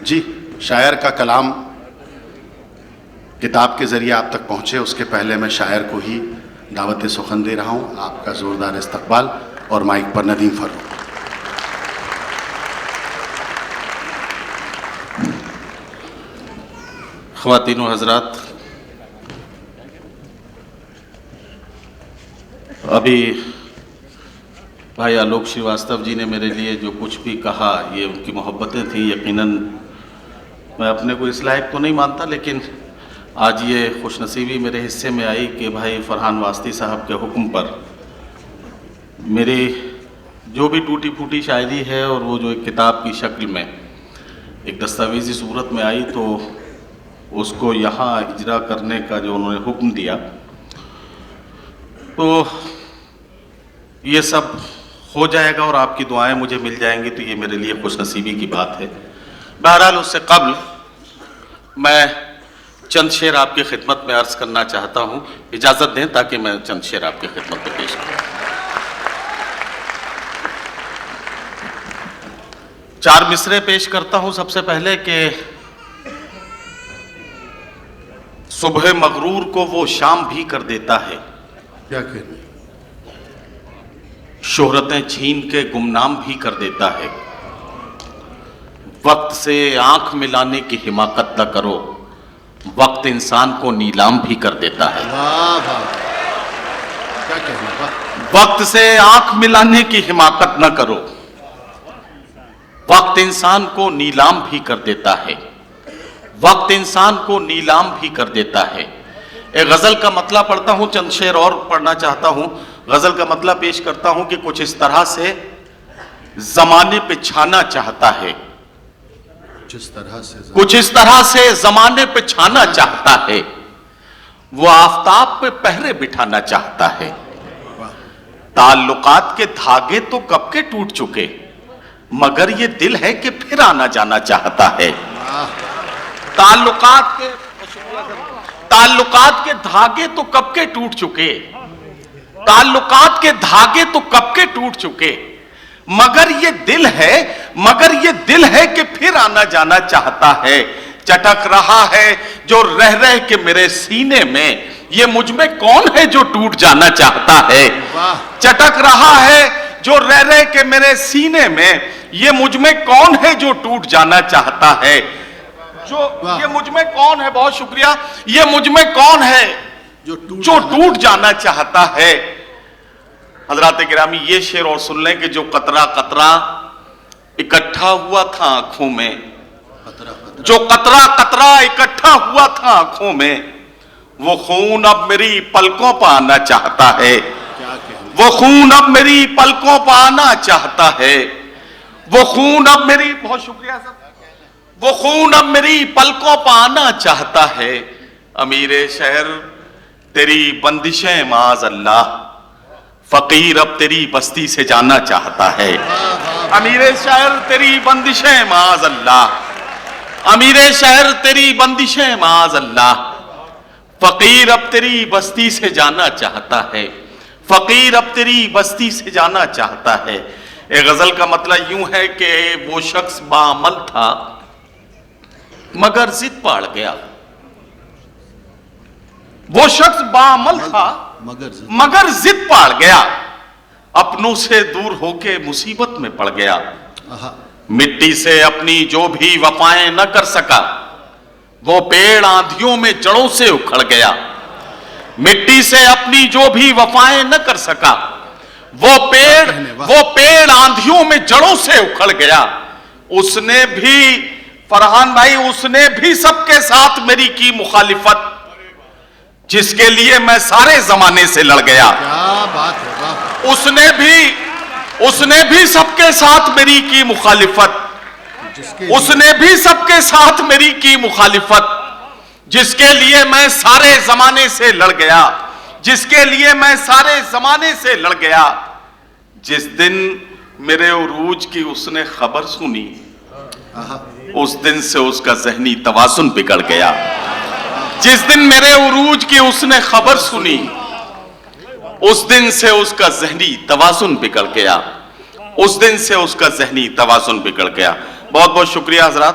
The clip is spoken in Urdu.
جی شاعر کا کلام کتاب کے ذریعے آپ تک پہنچے اس کے پہلے میں شاعر کو ہی دعوت سخن دے رہا ہوں. آپ کا زوردار استقبال اور مائک پر ندیم فاروق. خواتین و حضرات، ابھی بھائی آلوک شریواستو جی نے میرے لیے جو کچھ بھی کہا یہ ان کی محبتیں تھیں. یقیناً میں اپنے کو اس لائق تو نہیں مانتا، لیکن آج یہ خوش نصیبی میرے حصے میں آئی کہ بھائی فرحان واسطی صاحب کے حکم پر میری جو بھی ٹوٹی پھوٹی شاعری ہے اور وہ جو ایک کتاب کی شکل میں ایک دستاویزی صورت میں آئی، تو اس کو یہاں اجرا کرنے کا جو انہوں نے حکم دیا، تو یہ سب ہو جائے گا اور آپ کی دعائیں مجھے مل جائیں گی، تو یہ میرے لیے خوش نصیبی کی بات ہے. بہرحال اس سے قبل میں چند شعر آپ کی خدمت میں عرض کرنا چاہتا ہوں. اجازت دیں تاکہ میں چند شعر آپ کی خدمت میں پیش کروں. 4 مصرے پیش کرتا ہوں. سب سے پہلے کہ صبح مغرور کو وہ شام بھی کر دیتا ہے، کیا کہنا؟ شہرتیں چھین کے گمنام بھی کر دیتا ہے. وقت سے آنکھ ملانے کی حماقت نہ کرو، وقت انسان کو نیلام بھی کر دیتا ہے. کیا کہنا؟ وقت سے آنکھ ملانے کی حماقت نہ کرو، وقت انسان کو نیلام بھی کر دیتا ہے. وقت انسان کو نیلام بھی کر دیتا ہے. ایک غزل کا مطلع پڑھتا ہوں، چند شعر اور پڑھنا چاہتا ہوں. غزل کا مطلع پیش کرتا ہوں کہ کچھ اس طرح سے زمانے پہ چھانا چاہتا ہے، کچھ اس طرح سے زمانے پہ چھانا چاہتا ہے، وہ آفتاب پہ پہرے بٹھانا چاہتا ہے. تعلقات کے دھاگے تو کب کے ٹوٹ چکے، مگر یہ دل ہے کہ پھر آنا جانا چاہتا ہے. تعلقات کے دھاگے تو کب کے ٹوٹ چکے، تعلقات کے دھاگے تو کب کے ٹوٹ چکے، مگر یہ دل ہے کہ پھر آنا جانا چاہتا ہے. چٹک رہا ہے جو رہ رہ کے میرے سینے میں، یہ مجھ میں کون ہے جو ٹوٹ جانا چاہتا ہے. چٹک رہا ہے جو رہ رہ کے میرے سینے میں، یہ مجھ میں کون ہے جو ٹوٹ جانا چاہتا ہے. یہ مجھ میں کون ہے، بہت شکریہ، یہ مجھ میں کون ہے جو ٹوٹ جانا چاہتا ہے. حضرات گرامی، یہ شعر اور سن لیں کہ جو قطرہ قطرہ اکٹھا ہوا تھا آنکھوں میں، جو قطرہ قطرہ اکٹھا ہوا تھا آنکھوں میں، وہ خون اب میری پلکوں پہ آنا چاہتا ہے. وہ خون اب میری پلکوں پہ آنا چاہتا ہے. وہ خون اب میری، بہت شکریہ سر، وہ خون اب میری پلکوں پہ آنا چاہتا ہے. امیر شہر تیری بندشیں معاذ اللہ، فقیر اب تیری بستی سے جانا چاہتا ہے. امیر شہر تیری بندشیں معاذ اللہ، امیر شہر تیری بندشیں معاذ اللہ، فقیر اب تیری بستی سے جانا چاہتا ہے. فقیر اب تیری بستی سے جانا چاہتا ہے. ایک غزل کا مطلب یوں ہے کہ وہ شخص باعمل تھا مگر ضد پاڑ گیا. وہ شخص باعمل تھا مگر ضد پاڑ گیا، اپنوں سے دور ہو کے مصیبت میں پڑ گیا. مٹی سے اپنی جو بھی وفائیں نہ کر سکا، وہ پیڑ آندھیوں میں جڑوں سے اکھڑ گیا. مٹی سے اپنی جو بھی وفائیں نہ کر سکا، وہ پیڑ آندھیوں میں جڑوں سے اکھڑ گیا. اس نے بھی، فرحان بھائی، اس نے بھی سب کے ساتھ میری کی مخالفت، جس کے لیے میں سارے زمانے سے لڑ گیا. کیا بات ہے. اس نے بھی سب کے ساتھ میری کی مخالفت، اس نے بھی سب کے ساتھ میری کی مخالفت، جس کے لیے میں سارے زمانے سے لڑ گیا، جس کے لیے میں سارے زمانے سے لڑ گیا. جس دن میرے عروج کی اس نے خبر سنی، اس دن سے اس کا ذہنی توازن بگڑ گیا. جس دن میرے عروج کی اس نے خبر سنی، اس دن سے اس کا ذہنی توازن بگڑ گیا. اس دن سے اس کا ذہنی توازن بگڑ گیا. بہت بہت شکریہ حضرات.